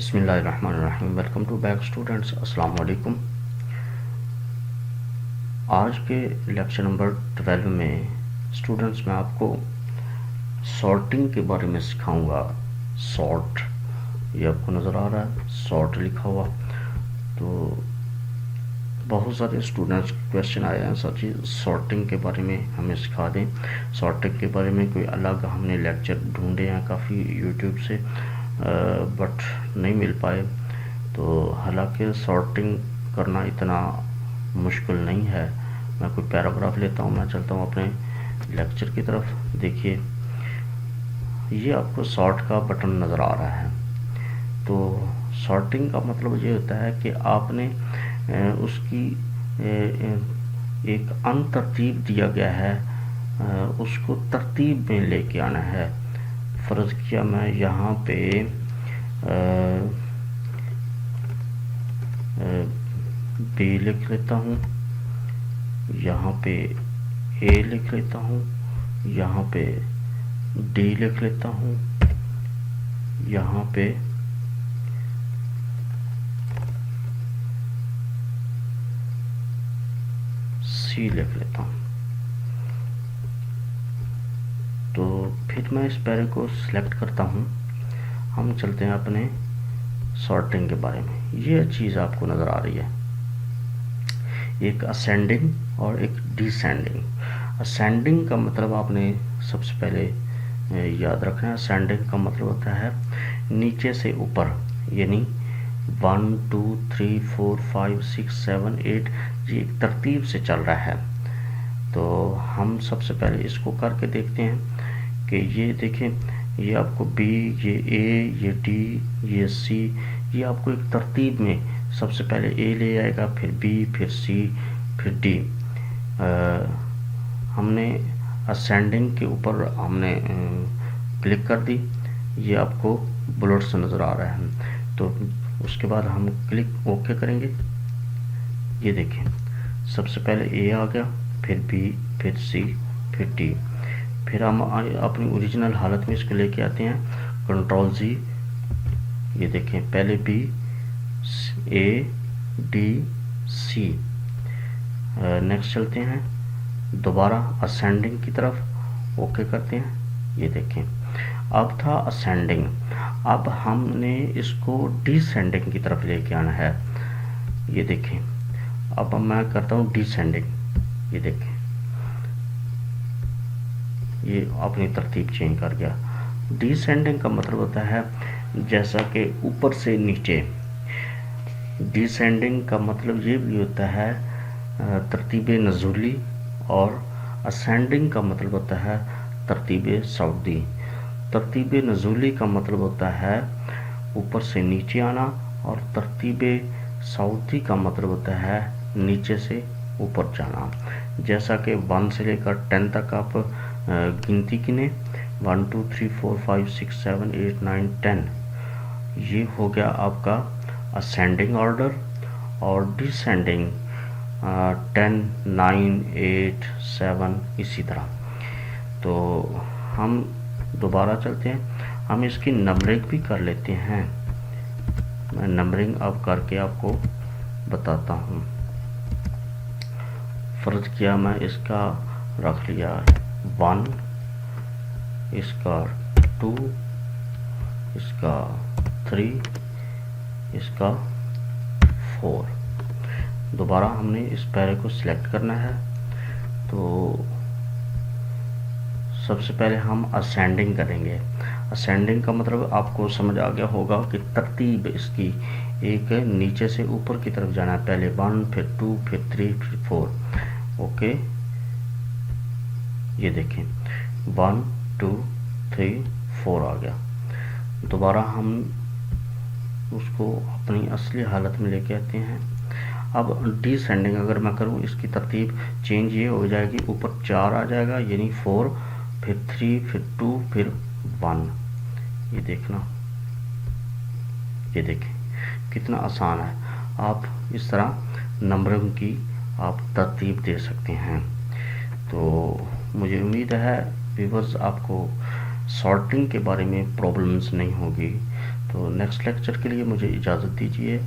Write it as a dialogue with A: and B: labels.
A: बिस्मिल्लाहिर्रहमानिर्रहीम। Welcome to back students, अस्सलाम वालेकुम। आज के लेक्चर नंबर 12 में स्टूडेंट्स मैं आपको सॉर्टिंग के बारे में सिखाऊंगा। सॉर्ट, ये आपको नज़र आ रहा है, सॉर्ट लिखा हुआ। तो बहुत सारे स्टूडेंट्स क्वेश्चन आए हैं, सर जी सॉर्टिंग के बारे में हमें सिखा दें। सॉर्टिंग के बारे में कोई अलग हमने लेक्चर ढूंढे हैं काफ़ी यूट्यूब से, बट नहीं मिल पाए। तो हालांकि सॉर्टिंग करना इतना मुश्किल नहीं है। मैं कोई पैराग्राफ लेता हूँ, मैं चलता हूँ अपने लेक्चर की तरफ। देखिए, ये आपको सॉर्ट का बटन नज़र आ रहा है। तो सॉर्टिंग का मतलब ये होता है कि आपने उसकी एक अनतरतीब दिया गया है, उसको तरतीब में लेके आना है। फ़र्ज़ किया मैं यहाँ पे बी लिख लेता हूँ, यहाँ पे ए लिख लेता हूँ, यहाँ पे डी लिख लेता हूँ, यहाँ पे सी लिख लेता हूँ। तो फिर मैं इस पैरे को सिलेक्ट करता हूँ। हम चलते हैं अपने सॉर्टिंग के बारे में। ये चीज़ आपको नज़र आ रही है, एक असेंडिंग और एक डिसेंडिंग। असेंडिंग का मतलब आपने सबसे पहले याद रखना है। असेंडिंग का मतलब होता है नीचे से ऊपर, यानी 1 2 3 4 5 6 7 8, ये एक तरतीब से चल रहा है। तो हम सबसे पहले इसको करके देखते हैं कि ये देखें, ये आपको बी, ये ए, ये डी, ये सी, ये आपको एक तरतीब में सबसे पहले ए ले आएगा, फिर बी, फिर सी, फिर डी। हमने असेंडिंग के ऊपर हमने क्लिक कर दी, ये आपको बुलेट से नज़र आ रहा है। तो उसके बाद हम क्लिक ओके करेंगे। ये देखें, सबसे पहले ए आ गया, फिर बी, फिर सी, फिर डी। फिर हम अपनी ओरिजिनल हालत में इसको लेके आते हैं, कंट्रोल जी। ये देखें, पहले बी, ए, डी, सी। नेक्स्ट चलते हैं दोबारा असेंडिंग की तरफ, ओके करते हैं। ये देखें, अब था असेंडिंग, अब हमने इसको डिसेंडिंग की तरफ लेके आना है। ये देखें, अब मैं करता हूँ डिसेंडिंग। ये देखें, ये अपनी तरतीब चेंज कर गया। डिसेंडिंग का मतलब होता है जैसा कि ऊपर से नीचे। डिसेंडिंग का मतलब ये भी होता है तरतीब नज़ूली, और असेंडिंग का मतलब होता है तरतीब सऊदी। तरतीब नज़ूली का मतलब होता है ऊपर से नीचे आना, और तरतीब सऊदी का मतलब होता है नीचे से ऊपर जाना। जैसा कि 1 से लेकर 10 तक आप गिनती गिने, 1 2 3 4 5 6 7 8 9 10, ये हो गया आपका असेंडिंग ऑर्डर। और डिसेंडिंग 10 9 8 7, इसी तरह। तो हम दोबारा चलते हैं, हम इसकी नंबरिंग भी कर लेते हैं। मैं नंबरिंग अब करके आपको बताता हूँ। फ़र्ज़ किया मैं इसका रख लिया 1, इसका 2, इसका 3, इसका 4। दोबारा हमने इस पैरे को सिलेक्ट करना है। तो सबसे पहले हम असेंडिंग करेंगे। असेंडिंग का मतलब आपको समझ आ गया होगा कि तरतीब इसकी एक नीचे से ऊपर की तरफ जाना है। पहले 1, फिर 2, फिर 3, फिर 4। ओके, ये देखें, 1 2 3 4 आ गया। दोबारा हम उसको अपनी असली हालत में लेके आते हैं। अब डिसेंडिंग अगर मैं करूं, इसकी तरतीब चेंज ये हो जाएगी, ऊपर 4 आ जाएगा, यानी 4, फिर 3, फिर 2, फिर 1। ये देखना, ये देखें कितना आसान है। आप इस तरह नंबरिंग की आप तरतीब दे सकते हैं। तो मुझे उम्मीद है व्यूअर्स आपको सॉर्टिंग के बारे में प्रॉब्लम्स नहीं होगी। तो नेक्स्ट लेक्चर के लिए मुझे इजाज़त दीजिए।